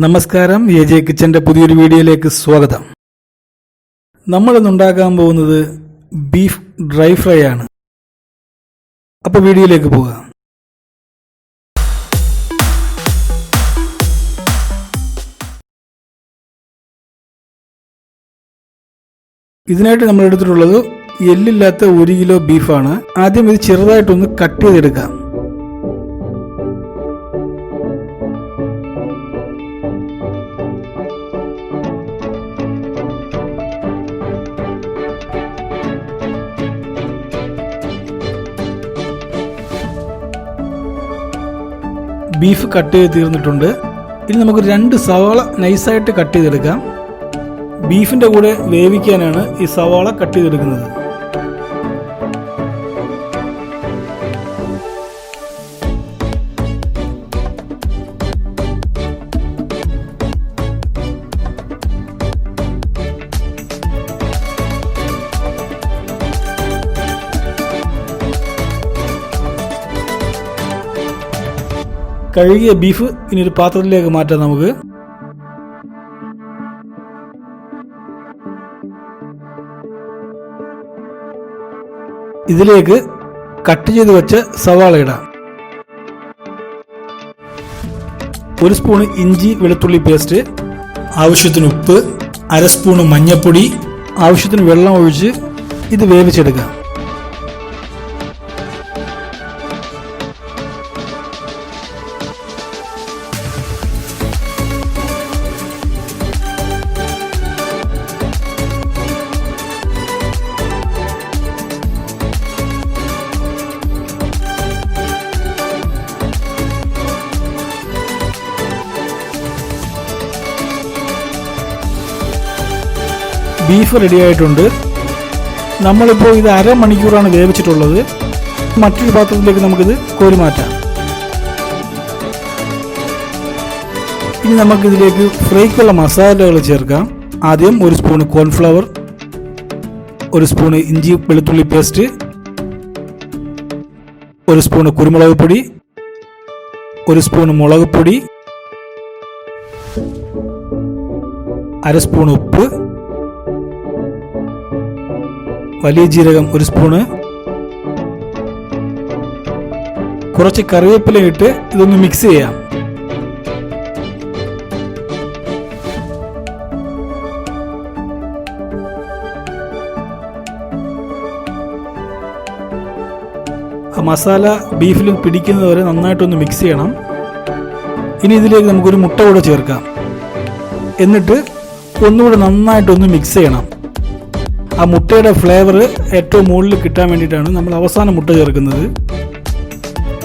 നമസ്കാരം, എജെ കിച്ചന്റെ പുതിയൊരു വീഡിയോയിലേക്ക് സ്വാഗതം. നമ്മളിന്ന് ഉണ്ടാക്കാൻ പോകുന്നത് ബീഫ് ഡ്രൈ ഫ്രൈ ആണ്. അപ്പോൾ വീഡിയോയിലേക്ക് പോകാം. ഇതിനായിട്ട് നമ്മൾ എടുത്തിട്ടുള്ളത് എല്ലില്ലാത്ത 1 കിലോ ബീഫാണ്. ആദ്യം ഇത് ചെറുതായിട്ടൊന്ന് കട്ട് ചെയ്തെടുക്കാം. ബീഫ് കട്ട് ചെയ്ത് തീർന്നിട്ടുണ്ട്. ഇനി നമുക്ക് 2 സവാള നൈസായിട്ട് കട്ട് ചെയ്തെടുക്കാം. ബീഫിൻ്റെ കൂടെ വേവിക്കാനാണ് ഈ സവാള കട്ട് ചെയ്തെടുക്കുന്നത്. കഴുകിയ ബീഫ് ഇനി ഒരു പാത്രത്തിലേക്ക് മാറ്റാം. നമുക്ക് ഇതിലേക്ക് കട്ട് ചെയ്ത് വെച്ച സവാള ഇടാം. 1 സ്പൂൺ ഇഞ്ചി വെളുത്തുള്ളി പേസ്റ്റ്, ആവശ്യത്തിന് ഉപ്പ്, 1/2 സ്പൂൺ മഞ്ഞൾപ്പൊടി, ആവശ്യത്തിന് വെള്ളം ഒഴിച്ച് ഇത് വേവിച്ചെടുക്കാം. ബീഫ് റെഡി ആയിട്ടുണ്ട്. നമ്മളിപ്പോൾ ഇത് 1/2 മണിക്കൂറാണ് വേവിച്ചിട്ടുള്ളത്. മറ്റൊരു പാത്രത്തിലേക്ക് നമുക്കിത് കോരി മാറ്റാം. ഇനി നമുക്കിതിലേക്ക് ഫ്രൈക്കുള്ള മസാലകൾ ചേർക്കാം. ആദ്യം 1 സ്പൂൺ കോൺഫ്ലവർ, 1 സ്പൂൺ ഇഞ്ചി വെളുത്തുള്ളി പേസ്റ്റ്, 1 സ്പൂൺ കുരുമുളക് പൊടി, 1 സ്പൂൺ മുളക് പൊടി, 1/2 സ്പൂൺ ഉപ്പ്, വലിയ ജീരകം 1 സ്പൂണ്, കുറച്ച് കറിവേപ്പില ഇട്ട് ഇതൊന്ന് മിക്സ് ചെയ്യാം. ആ മസാല ബീഫിലും പിടിക്കുന്നതുവരെ നന്നായിട്ടൊന്ന് മിക്സ് ചെയ്യണം. ഇനി ഇതിലേക്ക് നമുക്കൊരു മുട്ട കൂടെ ചേർക്കാം. എന്നിട്ട് ഒന്നുകൂടെ നന്നായിട്ടൊന്ന് മിക്സ് ചെയ്യണം. ആ മുട്ടയുടെ ഫ്ലേവർ ഏറ്റവും മുകളിൽ കിട്ടാൻ വേണ്ടിയിട്ടാണ് നമ്മൾ അവസാനം മുട്ട ചേർക്കുന്നത്.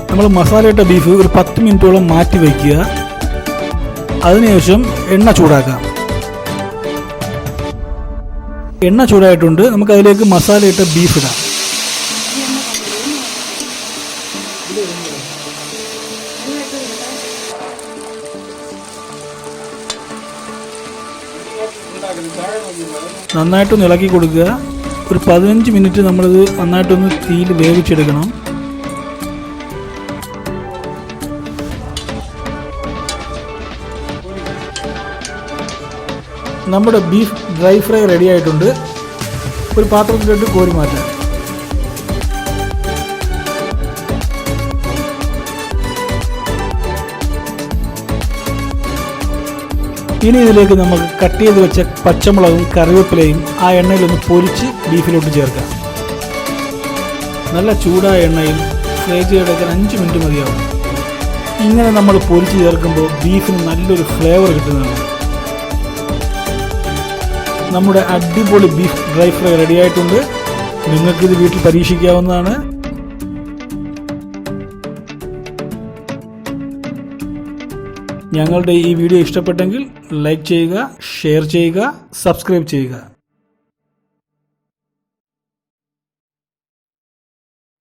നമ്മൾ മസാലയിട്ട ബീഫ് ഒരു 10 മിനിറ്റോളം മാറ്റി വയ്ക്കുക. അതിനുശേഷം എണ്ണ ചൂടാക്കാം. എണ്ണ ചൂടായിട്ടുണ്ട്. നമുക്ക് അതിലേക്ക് മസാലയിട്ട ബീഫ് ഇടാം. നന്നായിട്ടൊന്ന് ഇളക്കി കൊടുക്കുക. ഒരു 15 മിനിറ്റ് നമ്മളിത് നന്നായിട്ടൊന്ന് തീയിൽ വേവിച്ചെടുക്കണം. നമ്മുടെ ബീഫ് ഡ്രൈ ഫ്രൈ റെഡി ആയിട്ടുണ്ട്. ഒരു പാത്രത്തിലോട്ട് കോരി മാറ്റാം. ഇനി ഇതിലേക്ക് നമുക്ക് കട്ട് ചെയ്ത് വെച്ച പച്ചമുളകും കറിവേപ്പിലയും ആ എണ്ണയിലൊന്ന് പൊരിച്ച് ബീഫിലോട്ട് ചേർക്കാം. നല്ല ചൂടായ എണ്ണയിൽ ഫ്രൈ ചെയ്തെടുക്കാൻ 5 മിനിറ്റ് മതിയാവും. ഇങ്ങനെ നമ്മൾ പൊരിച്ച് ചേർക്കുമ്പോൾ ബീഫിന് നല്ലൊരു ഫ്ലേവർ കിട്ടുന്നതാണ്. നമ്മുടെ അടിപൊളി ബീഫ് ഡ്രൈ ഫ്രൈ റെഡി ആയിട്ടുണ്ട്. നിങ്ങൾക്കിത് വീട്ടിൽ പരീക്ഷിക്കാവുന്നതാണ്. ഞങ്ങളുടെ ഈ വീഡിയോ ഇഷ്ടപ്പെട്ടെങ്കിൽ ലൈക്ക് ചെയ്യുക, ഷെയർ ചെയ്യുക, സബ്സ്ക്രൈബ് ചെയ്യുക.